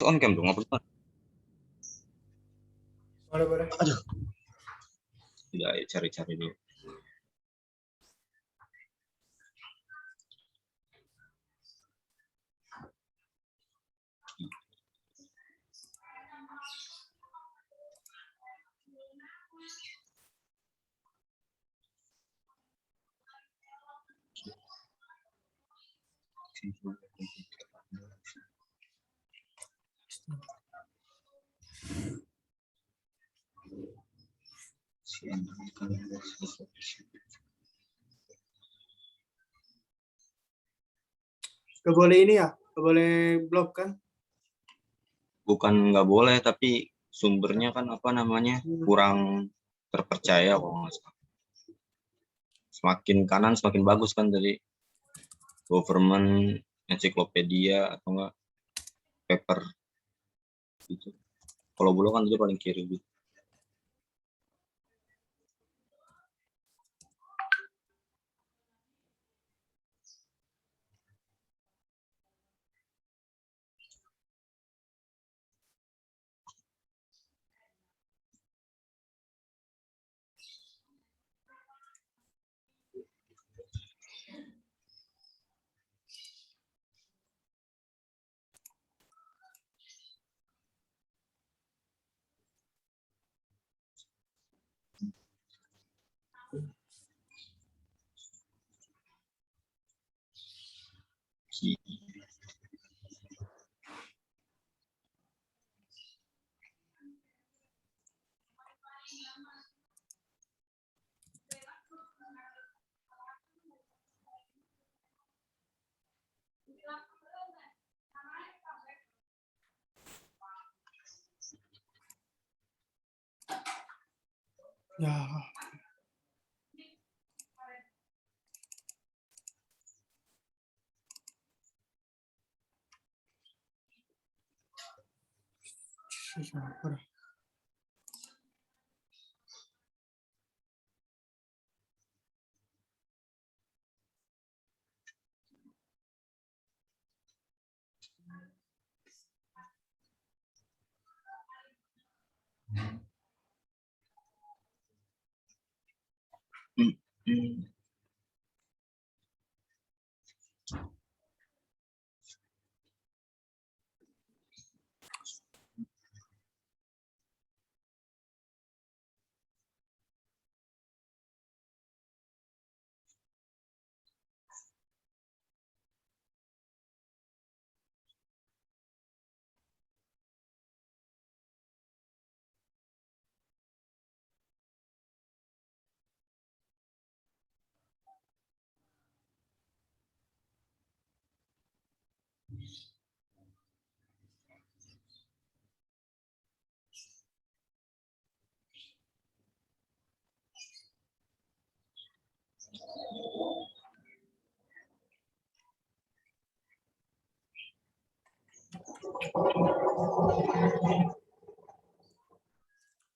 On cam dong, apa? Boleh. Aduh. Ya, cari-cari dulu. Gak boleh ini ya? Gak boleh blok kan? Bukan nggak boleh, tapi sumbernya kan apa namanya kurang terpercaya kok nggak salah. Semakin kanan semakin bagus kan dari government encyclopedia atau enggak paper gitu. Kalau Bulog kan itu paling kiri gitu. Ya. Susah.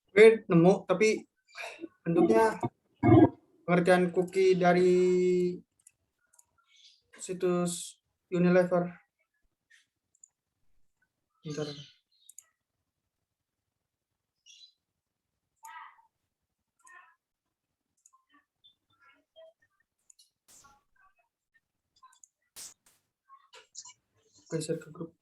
Gue nemu tapi bentuknya pengertian cookie dari situs Unilever. Bentar. Geser ke grup.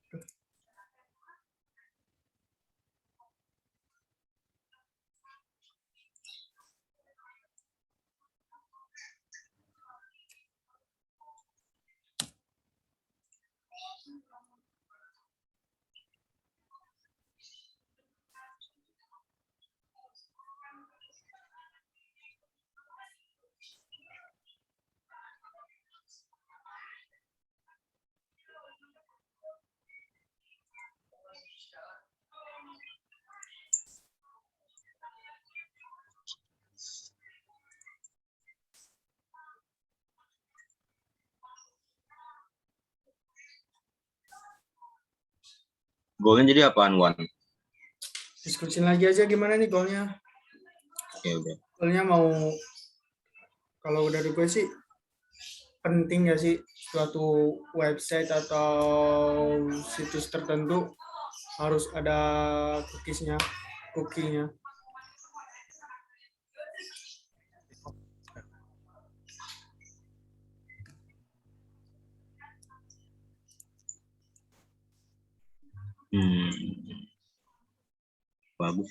Golnya jadi apaan, Wan? Diskusin lagi aja gimana nih goalnya. Ya udah. Goalnya mau, kalau dari gue sih penting gak sih suatu website atau situs tertentu harus ada cookie-nya. Bagus.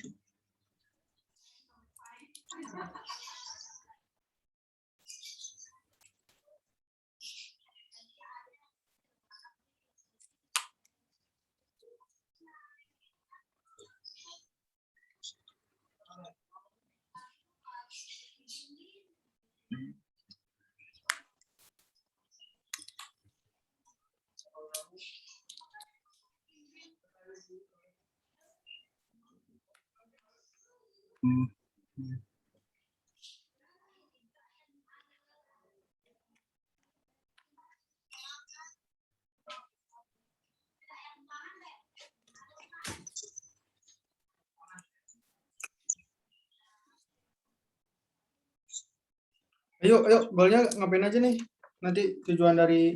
Ayo, goalnya ngapain aja nih? Nanti tujuan dari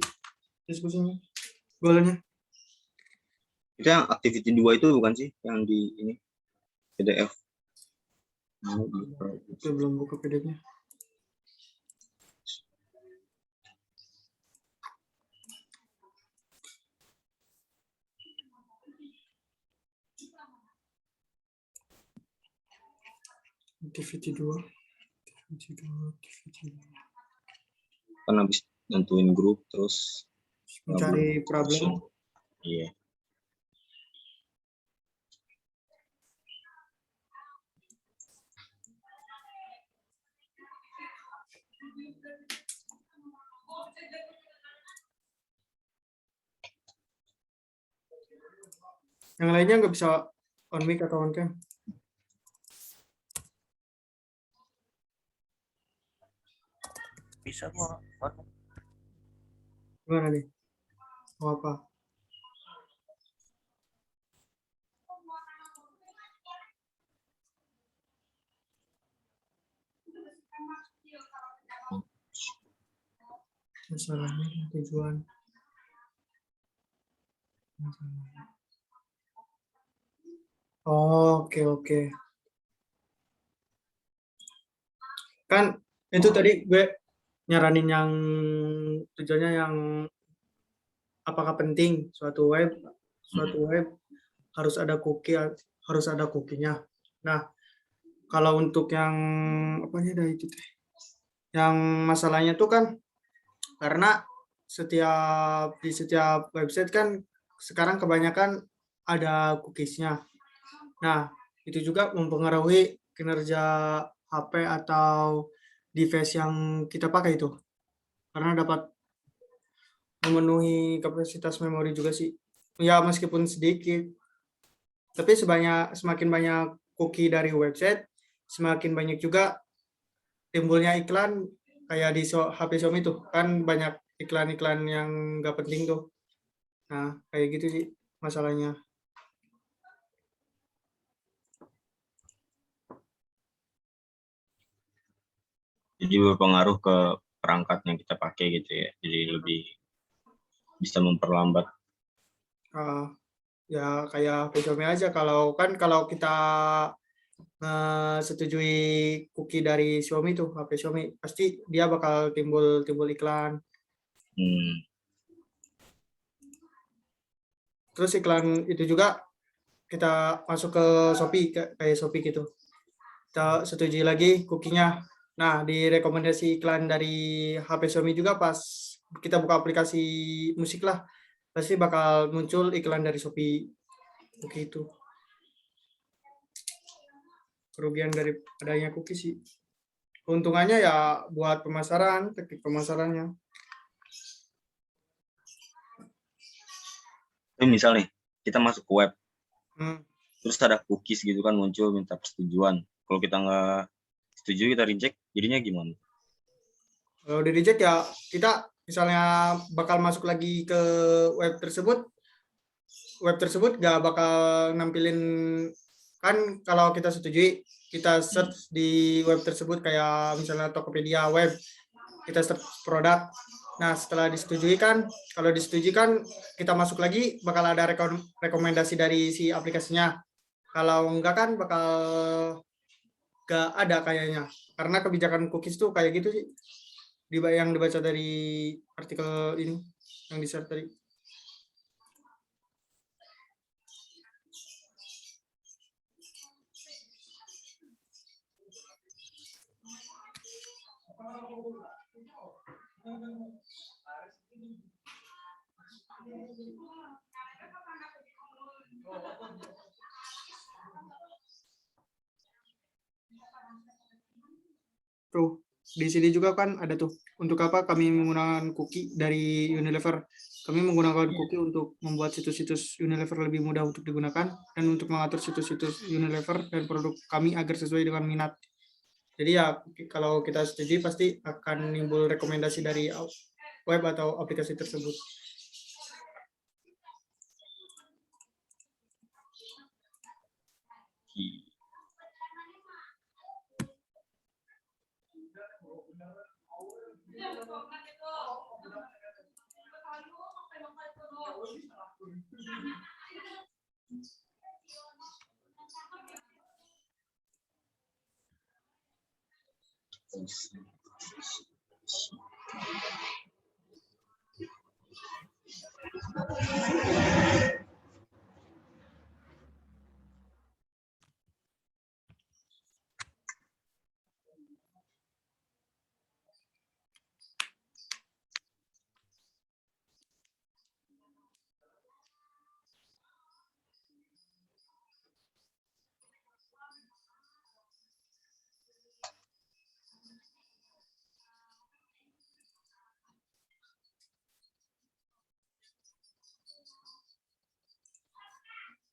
diskusinya. Goalnya. Itu yang activity 2 itu bukan sih? Yang di ini PDF. Oke, belum buka PDF-nya. Activity 2. Kan habis nentuin grup terus Mencari problem. Iya. Yang lainnya nggak bisa on mic atau on cam. Bisa kok. Gimana nih? Mau apa? Masalahnya tujuan. Oke. Kan itu tadi gue nyaranin yang tujuannya yang apakah penting suatu web harus ada cookie-nya. Nah, kalau untuk yang apa nih dari itu teh? Yang masalahnya tuh kan karena di setiap website kan sekarang kebanyakan ada cookies-nya. Nah, itu juga mempengaruhi kinerja HP atau device yang kita pakai itu. Karena dapat memenuhi kapasitas memori juga sih. Ya, meskipun sedikit. Tapi semakin banyak cookie dari website, semakin banyak juga timbulnya iklan kayak di HP Xiaomi tuh. Kan banyak iklan-iklan yang nggak penting tuh. Nah, kayak gitu sih masalahnya. Jadi berpengaruh ke perangkat yang kita pakai gitu ya. Jadi lebih bisa memperlambat. Ya kayak HP Xiaomi aja kalau kita setujui cookie dari Xiaomi tuh HP Xiaomi pasti dia bakal timbul iklan. Terus iklan itu juga kita masuk ke Shopee kayak Shopee gitu. Kita setujui lagi cookie-nya. Nah, di rekomendasi iklan dari HP Xiaomi juga pas kita buka aplikasi musik lah, pasti bakal muncul iklan dari Shopee. Begitu. Kerugian dari adanya cookie sih. Keuntungannya ya buat pemasaran, teknik pemasarannya. Misal nih, kita masuk ke web, terus ada cookies gitu kan muncul minta persetujuan. Kalau kita nggak setuju, kita reject, jadinya gimana? Kalau di reject ya kita misalnya bakal masuk lagi ke web tersebut nggak bakal nampilin, kan kalau kita setujui kita search di web tersebut kayak misalnya Tokopedia web, kita search produk. Nah, setelah disetujui kan, kalau disetujui kan kita masuk lagi bakal ada rekomendasi dari si aplikasinya. Kalau enggak kan bakal enggak ada kayaknya. Karena kebijakan cookies tuh kayak gitu sih. Yang dibaca dari artikel ini yang di-share tadi. Tuh, di sini juga kan ada tuh untuk apa kami menggunakan cookie dari Unilever. Kami menggunakan cookie untuk membuat situs-situs Unilever lebih mudah untuk digunakan dan untuk mengatur situs-situs Unilever dan produk kami agar sesuai dengan minat. Jadi ya kalau kita setuju pasti akan nimbul rekomendasi dari web atau aplikasi tersebut.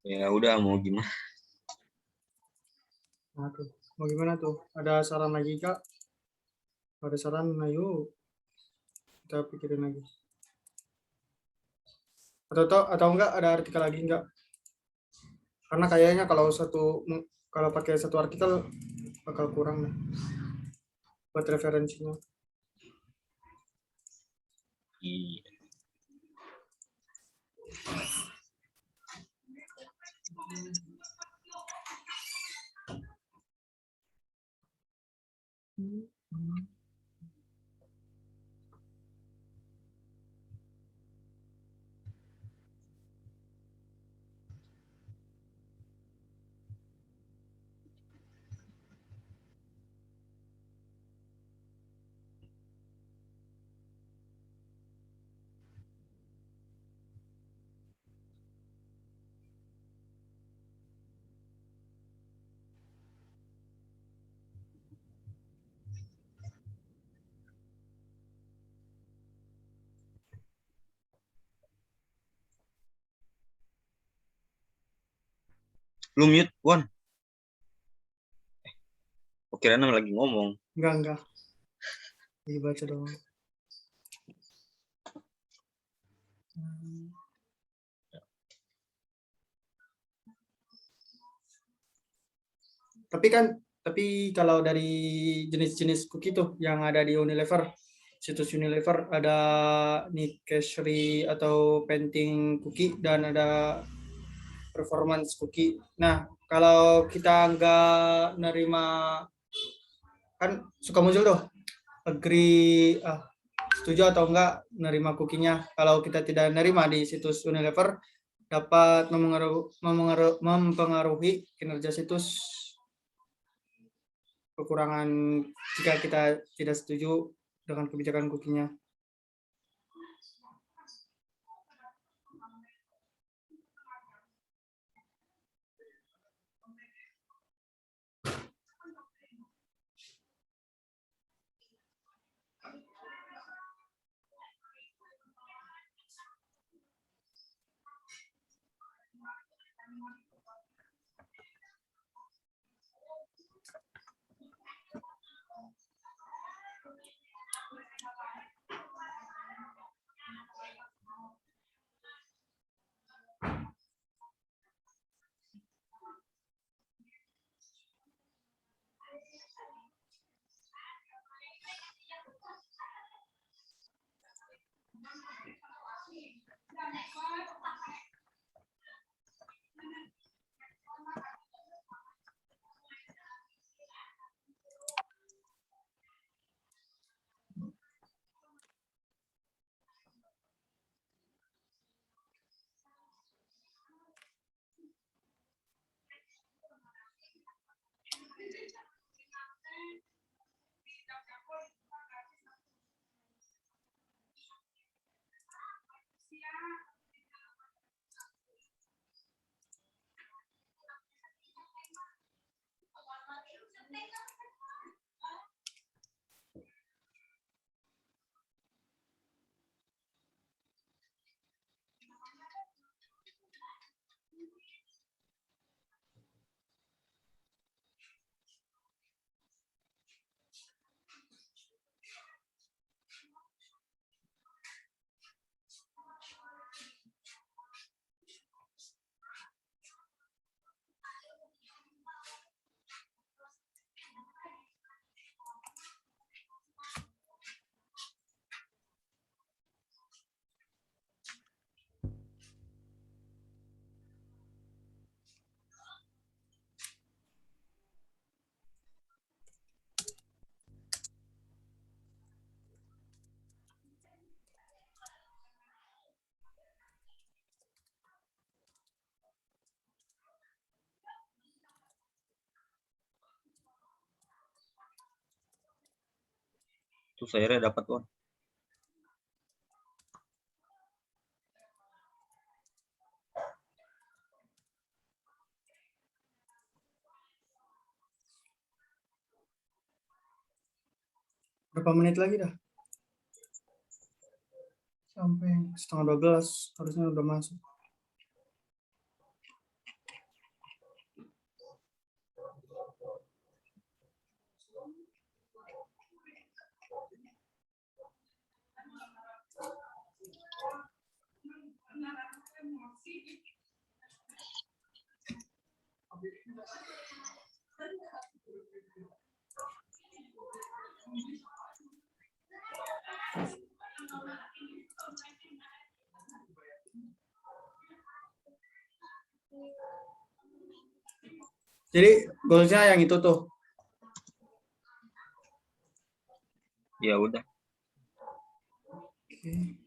Ya udah mau gimana? Nah, tuh. Mau gimana tuh? Ada saran lagi Kak? Ada saran, ayo kita pikirin lagi. Atau enggak ada artikel lagi enggak? Karena kayaknya kalau pakai satu artikel bakal kurang dah buat referensinya. Iya. Lu mute, Wan. Kirain lagi ngomong. Enggak. Dibaca doang. Tapi kalau dari jenis-jenis cookie tuh yang ada di Unilever, situs Unilever ada Nikeshri atau Painting cookie dan ada performance cookie. Nah, kalau kita nggak nerima, kan suka muncul tuh agree, setuju atau enggak nerima cookie-nya. Kalau kita tidak nerima di situs Unilever, dapat mempengaruhi kinerja situs, kekurangan jika kita tidak setuju dengan kebijakan cookie-nya. Terus akhirnya dapat tuh. Berapa menit lagi dah? Sampai setengah 12 harusnya udah masuk. Jadi goalsnya yang itu tuh. Ya udah. Oke.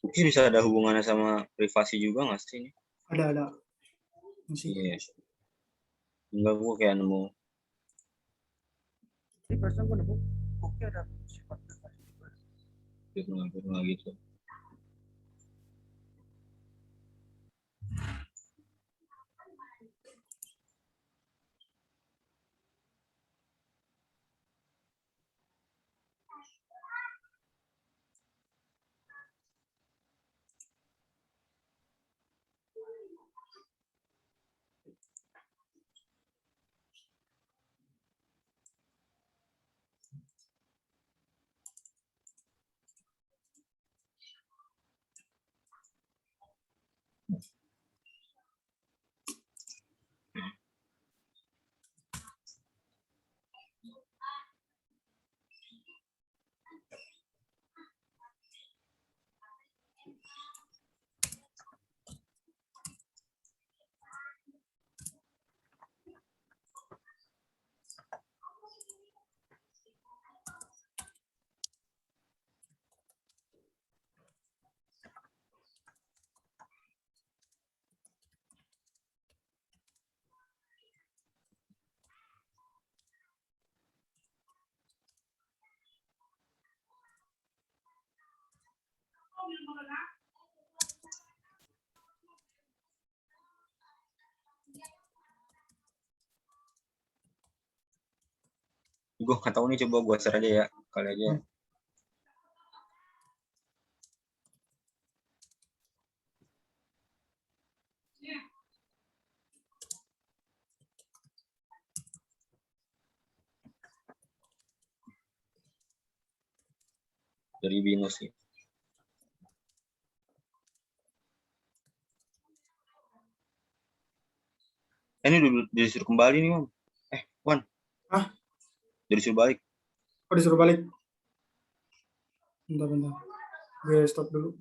Ini bisa ada hubungannya sama privasi juga nggak sih ini? Ada. Masih. Iya. Enggak, gua kayak nemu. Ini barusan gue nemu buku ada sifat privasi juga. Firma gitu. Gue nggak tahu nih, coba gue share aja ya kali aja. Dari binus sih. Ini udah disuruh kembali nih, Mam. Wan. Hah? Disuruh balik. Oh, disuruh balik. Bentar. Gue stop dulu.